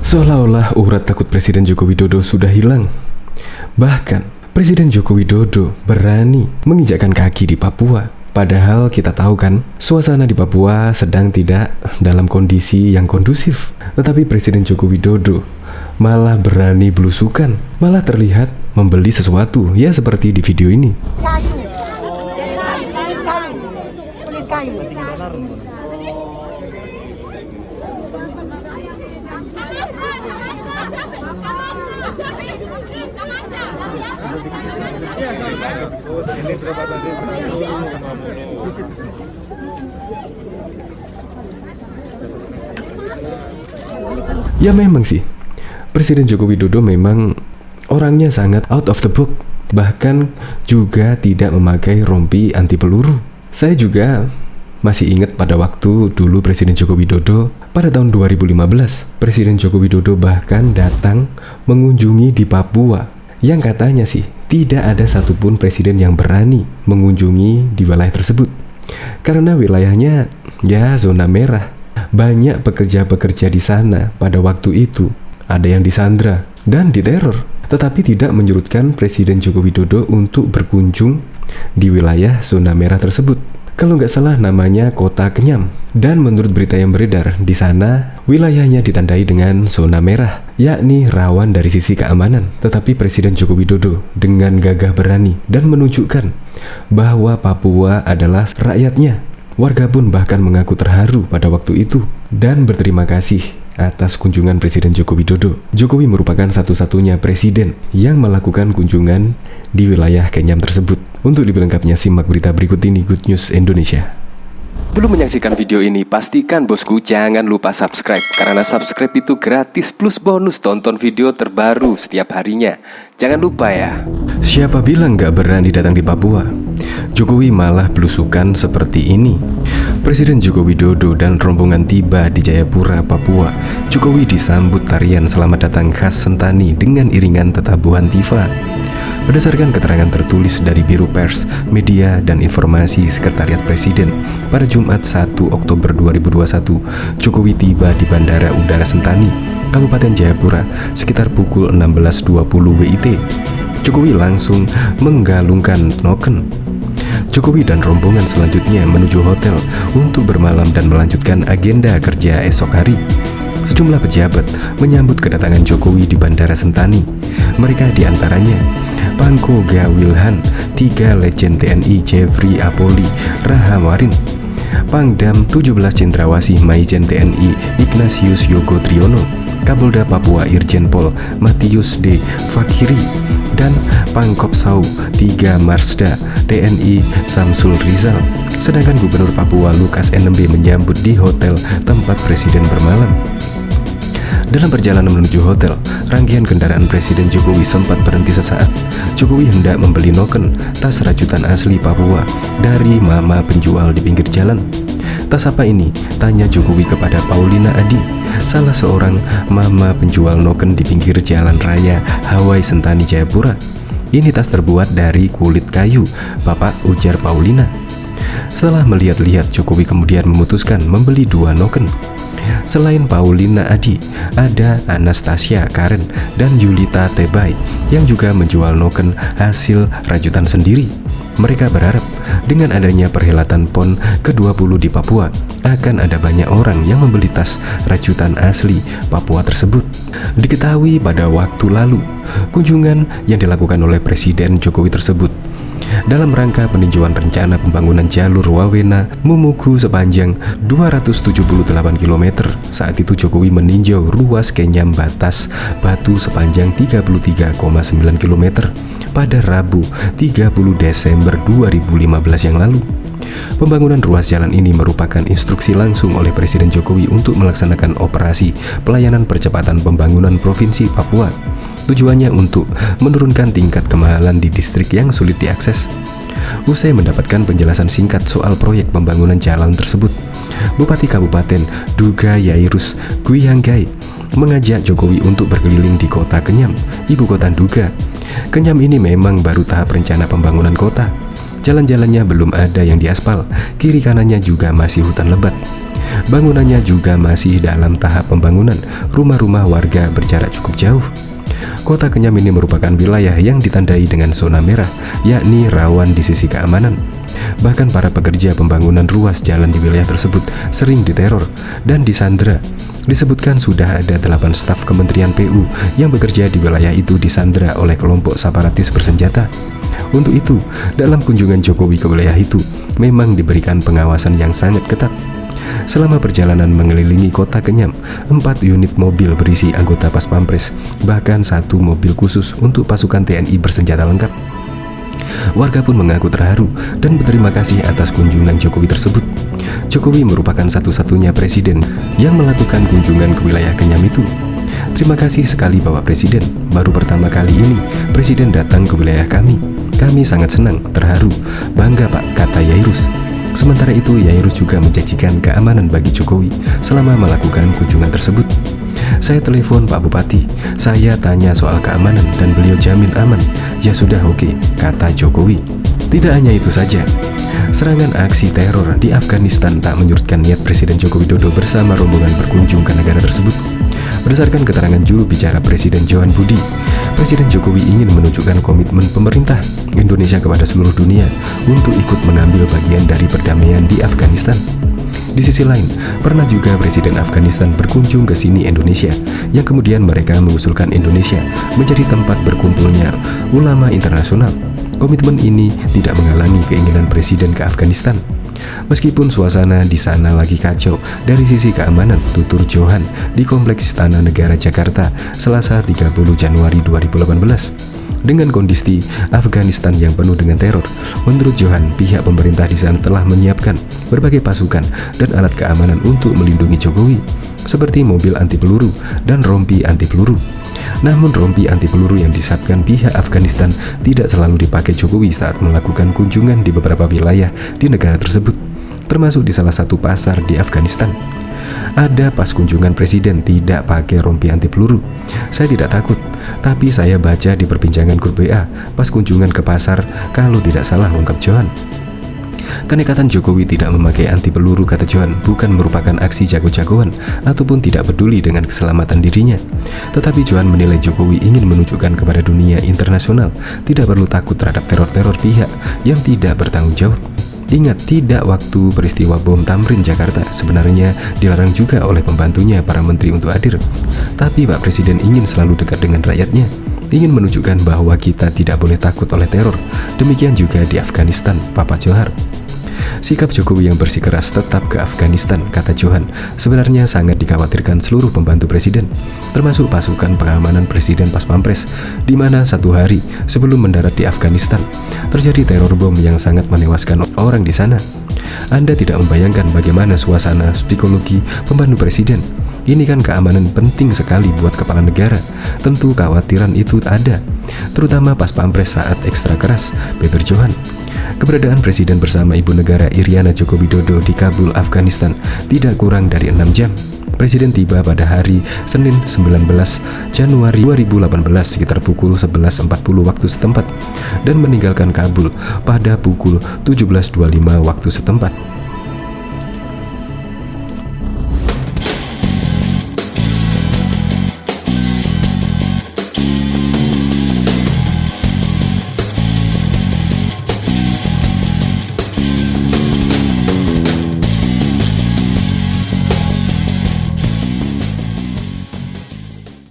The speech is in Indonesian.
Seolah-olah urat takut Presiden Joko Widodo sudah hilang. Bahkan, Presiden Joko Widodo berani menginjakkan kaki di Papua. Padahal kita tahu kan, suasana di Papua sedang tidak dalam kondisi yang kondusif. Tetapi Presiden Joko Widodo malah berani belusukan, malah terlihat membeli sesuatu, ya seperti di video ini. Ya memang sih, Presiden Joko Widodo memang orangnya sangat out of the box. Bahkan juga tidak memakai rompi anti peluru. Saya juga masih ingat pada waktu dulu Presiden Joko Widodo pada tahun 2015. Presiden Joko Widodo bahkan datang mengunjungi di Papua. Yang katanya sih, tidak ada satupun presiden yang berani mengunjungi di wilayah tersebut. Karena wilayahnya ya zona merah. Banyak pekerja-pekerja di sana pada waktu itu. Ada yang disandra dan diteror. Tetapi tidak menyurutkan Presiden Joko Widodo untuk berkunjung di wilayah zona merah tersebut. Kalau nggak salah namanya Kota Kenyam. Dan menurut berita yang beredar, di sana wilayahnya ditandai dengan zona merah, yakni rawan dari sisi keamanan. Tetapi Presiden Joko Widodo dengan gagah berani dan menunjukkan bahwa Papua adalah rakyatnya. Warga pun bahkan mengaku terharu pada waktu itu dan berterima kasih atas kunjungan Presiden Joko Widodo. Jokowi merupakan satu-satunya presiden yang melakukan kunjungan di wilayah Kenyam tersebut. Untuk lebih lengkapnya simak berita berikut ini, Good News Indonesia. Belum menyaksikan video ini, pastikan bosku jangan lupa subscribe. Karena subscribe itu gratis plus bonus tonton video terbaru setiap harinya. Jangan lupa ya. Siapa bilang gak berani datang di Papua? Jokowi malah belusukan seperti ini. Presiden Joko Widodo dan rombongan tiba di Jayapura, Papua. Jokowi disambut tarian selamat datang khas Sentani dengan iringan tetabuhan tifa. Berdasarkan keterangan tertulis dari Biro Pers, Media, dan Informasi Sekretariat Presiden, pada Jumat 1 Oktober 2021, Jokowi tiba di Bandara Udara Sentani, Kabupaten Jayapura, sekitar pukul 16.20 WIT. Jokowi langsung menggalungkan noken. Jokowi dan rombongan selanjutnya menuju hotel untuk bermalam dan melanjutkan agenda kerja esok hari. Sejumlah pejabat menyambut kedatangan Jokowi di Bandara Sentani. Mereka diantaranya Pangko Gawilhan, 3 Legend TNI Jeffrey Apoli Rahamarin, Pangdam 17 Cendrawasih Maijen TNI Ignatius Yogo Triono, Kapolda Papua Irjen Pol Matius D. Fakiri, dan Pangkopsau 3 Marsda TNI Samsul Rizal. Sedangkan Gubernur Papua Lukas NMB menyambut di hotel tempat Presiden bermalam. Dalam perjalanan menuju hotel, rangkaian kendaraan Presiden Jokowi sempat berhenti sesaat. Jokowi hendak membeli noken, tas rajutan asli Papua, dari mama penjual di pinggir jalan. Tas apa ini? Tanya Jokowi kepada Paulina Adi, salah seorang mama penjual noken di pinggir jalan raya Hawaii Sentani Jayapura. Ini tas terbuat dari kulit kayu, Bapak, ujar Paulina. Setelah melihat-lihat, Jokowi kemudian memutuskan membeli 2 noken. Selain Paulina Adi, ada Anastasia Karen dan Yulita Tebay yang juga menjual noken hasil rajutan sendiri. Mereka berharap dengan adanya perhelatan PON ke-20 di Papua, akan ada banyak orang yang membeli tas rajutan asli Papua tersebut. Diketahui pada waktu lalu, kunjungan yang dilakukan oleh Presiden Jokowi tersebut dalam rangka peninjauan rencana pembangunan jalur Wawena Mumugu sepanjang 278 km. Saat itu Jokowi meninjau ruas Kenyam Batas Batu sepanjang 33,9 km pada Rabu 30 Desember 2015 yang lalu. Pembangunan ruas jalan ini merupakan instruksi langsung oleh Presiden Jokowi untuk melaksanakan operasi pelayanan percepatan pembangunan Provinsi Papua. Tujuannya untuk menurunkan tingkat kemahalan di distrik yang sulit diakses. Usai mendapatkan penjelasan singkat soal proyek pembangunan jalan tersebut, Bupati Kabupaten Duga Yairus Guihanggai mengajak Jokowi untuk berkeliling di Kota Kenyam, ibu kota Duga. Kenyam ini memang baru tahap rencana pembangunan kota. Jalan-jalannya belum ada yang diaspal, kiri kanannya juga masih hutan lebat. Bangunannya juga masih dalam tahap pembangunan, rumah-rumah warga berjarak cukup jauh. Kota Kenyam ini merupakan wilayah yang ditandai dengan zona merah, yakni rawan di sisi keamanan. Bahkan para pekerja pembangunan ruas jalan di wilayah tersebut sering diteror dan disandera. Disebutkan sudah ada 8 staf Kementerian PU yang bekerja di wilayah itu disandera oleh kelompok separatis bersenjata. Untuk itu, dalam kunjungan Jokowi ke wilayah itu, memang diberikan pengawasan yang sangat ketat. Selama perjalanan mengelilingi kota Kenyam, 4 unit mobil berisi anggota Pas Pampres, bahkan 1 mobil khusus untuk pasukan TNI bersenjata lengkap. Warga pun mengaku terharu dan berterima kasih atas kunjungan Jokowi tersebut. Jokowi merupakan satu-satunya presiden yang melakukan kunjungan ke wilayah Kenyam itu. Terima kasih sekali Bapak Presiden, baru pertama kali ini Presiden datang ke wilayah kami. Kami sangat senang, terharu, bangga Pak, kata Yairus. Sementara itu, Yairus juga menjanjikan keamanan bagi Jokowi selama melakukan kunjungan tersebut. Saya telepon Pak Bupati, saya tanya soal keamanan dan beliau jamin aman. Ya sudah, oke, kata Jokowi. Tidak hanya itu saja, serangan aksi teror di Afghanistan tak menyurutkan niat Presiden Joko Widodo bersama rombongan berkunjung ke negara tersebut. Berdasarkan keterangan juru bicara Presiden Johan Budi, Presiden Jokowi ingin menunjukkan komitmen pemerintah Indonesia kepada seluruh dunia untuk ikut mengambil bagian dari perdamaian di Afghanistan. Di sisi lain, pernah juga Presiden Afghanistan berkunjung ke sini Indonesia, yang kemudian mereka mengusulkan Indonesia menjadi tempat berkumpulnya ulama internasional. Komitmen ini tidak menghalangi keinginan Presiden ke Afghanistan. Meskipun suasana di sana lagi kacau dari sisi keamanan, tutur Johan di Kompleks Istana Negara Jakarta Selasa 30 Januari 2018. Dengan kondisi Afghanistan yang penuh dengan teror, menurut Johan, pihak pemerintah di sana telah menyiapkan berbagai pasukan dan alat keamanan untuk melindungi Jokowi, seperti mobil anti peluru dan rompi anti peluru. Namun rompi anti peluru yang disiapkan pihak Afghanistan tidak selalu dipakai Jokowi saat melakukan kunjungan di beberapa wilayah di negara tersebut, termasuk di salah satu pasar di Afghanistan. Ada pas kunjungan Presiden tidak pakai rompi anti peluru. Saya tidak takut, tapi saya baca di perbincangan grup WA pas kunjungan ke pasar, kalau tidak salah, ungkap Johan. Kenekatan Jokowi tidak memakai anti peluru, kata Johan, bukan merupakan aksi jago-jagoan ataupun tidak peduli dengan keselamatan dirinya. Tetapi Johan menilai Jokowi ingin menunjukkan kepada dunia internasional tidak perlu takut terhadap teror-teror pihak yang tidak bertanggung jawab. Ingat, tidak waktu peristiwa bom Tamrin Jakarta sebenarnya dilarang juga oleh pembantunya para menteri untuk hadir. Tapi Pak Presiden ingin selalu dekat dengan rakyatnya, ingin menunjukkan bahwa kita tidak boleh takut oleh teror. Demikian juga di Afghanistan, Papa Johar. Sikap Jokowi yang bersikeras tetap ke Afghanistan, kata Johan, sebenarnya sangat dikhawatirkan seluruh pembantu Presiden, termasuk pasukan pengamanan Presiden Pas Pampres, di mana 1 hari sebelum mendarat di Afghanistan, terjadi teror bom yang sangat menewaskan orang di sana. Anda tidak membayangkan bagaimana suasana psikologi pembantu Presiden. Ini kan keamanan penting sekali buat kepala negara. Tentu kekhawatiran itu ada, terutama Pas Pampres saat ekstra keras, beber Johan. Keberadaan Presiden bersama Ibu Negara Iriana Joko Widodo di Kabul, Afghanistan tidak kurang dari 6 jam. Presiden tiba pada hari Senin 19 Januari 2018 sekitar pukul 11.40 waktu setempat dan meninggalkan Kabul pada pukul 17.25 waktu setempat.